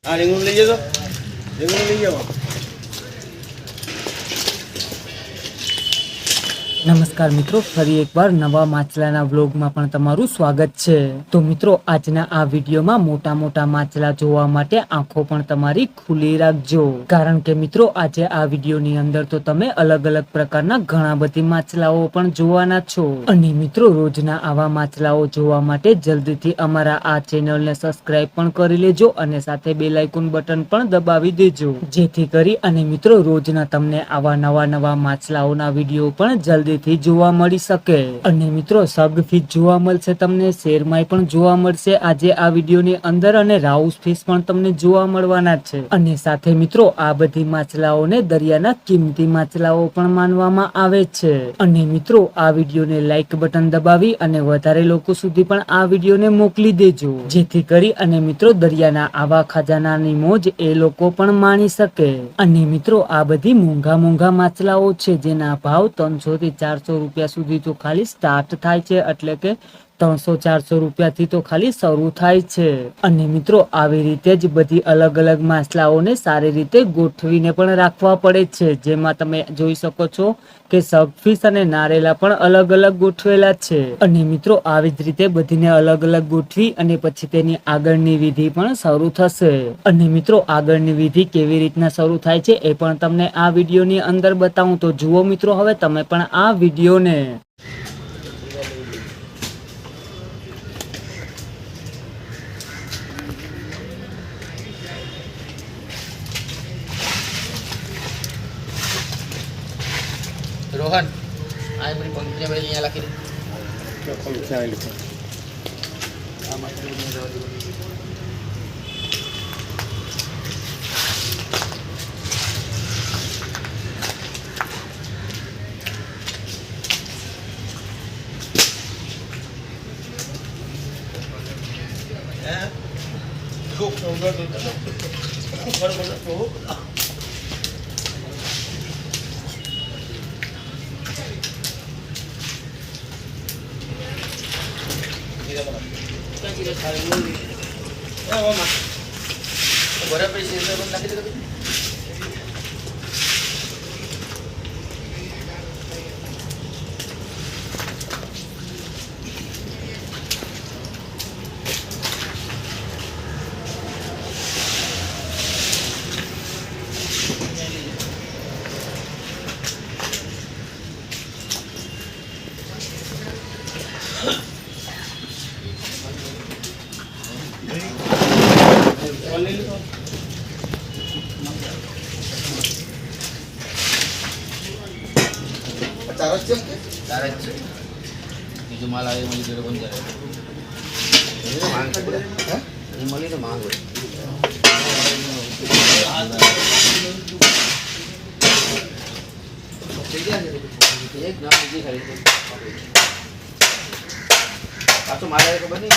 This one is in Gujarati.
આ રીંગણું લઈ જજો, રીંગણું લઈ જાઓ. નમસ્કાર મિત્રો, ફરી એકવાર નવા માછલાના વ્લોગમાં પણ તમારું સ્વાગત છે. તો મિત્રો, આજના આ વિડીયોમાં મોટા મોટા માછલા જોવા માટે આંખો પણ તમારી ખુલ્લી રાખજો, કારણ કે મિત્રો આજે આ વિડીયોની અંદર તો તમે અલગ અલગ પ્રકારના ઘણા બધી માછલાઓ પણ જોવાના છો. અને મિત્રો, રોજના આવા માછલાઓ જોવા માટે જલ્દીથી અમારા આ ચેનલને સબસ્ક્રાઇબ પણ કરી લેજો અને સાથે બેલ આઇકોન બટન પણ દબાવી દેજો, જેથી કરી અને મિત્રો રોજના તમને આવા નવા માછલાઓના વિડીયો પણ જલ્દીથી જોવા મળી શકે. અને મિત્રો, સગફિશ જોવા મળશે, તમને શેરમાઈ પણ જોવા મળશે આજે આ વિડીયોની અંદર, અને રાઉસ ફિશ પણ તમને જોવા મળવાના છે. અને સાથે મિત્રો, આ બધી માછલાઓને દરિયાના કિંમતી માછલાઓ પણ માનવામાં આવે છે. અને મિત્રો, આ વિડીયોને લાઈક બટન દબાવી અને વધારે લોકો સુધી પણ આ વિડીયોને મોકલી દેજો, જેથી કરી અને મિત્રો દરિયાના આવા ખજાનાની મોજ એ લોકો પણ માણી શકે. અને મિત્રો, આ બધી મોંઘા માછલાઓ છે જેના ભાવ 300 થી 400 રૂપિયા સુધી તો ખાલી સ્ટાર્ટ થાય છે, એટલે કે 300-400 રૂપિયાથી તો ખાલી શરૂ થાય છે. અને મિત્રો, આવી રીતે જ બધી અલગ અલગ માછલાઓને સારી રીતે ગોઠવીને પણ રાખવા પડે છે. જેમાં તમે જોઈ શકો છો કે સગફિશ અને નારેલા પણ અલગ અલગ ગોઠવેલા છે. અને મિત્રો, આવી જ રીતે બધીને અલગ અલગ ગોઠવી અને પછી તેની આગળની વિધિ પણ શરૂ થશે. અને મિત્રો, આગળની વિધિ કેવી રીતના શરૂ થાય છે એ પણ તમને આ વિડીયોની અંદર બતાવું. તો જુઓ મિત્રો, હવે તમે પણ આ વિડીયોને. રોહન, આ બધી પંક્તિને ભાઈ અહીંયા લખી દે. પંક્તિ આવેલી છે. આ માટે અહીંયા જવા દે. બરાબર છે, નાખી દે. તારે જ છે. બીજું માલ આવે મળી ગયો બંધ કરે માંગ એ મળી તો માંગ હોય. એક ના બીજી ખાલી પાછો માલ આવે ખબર નહીં.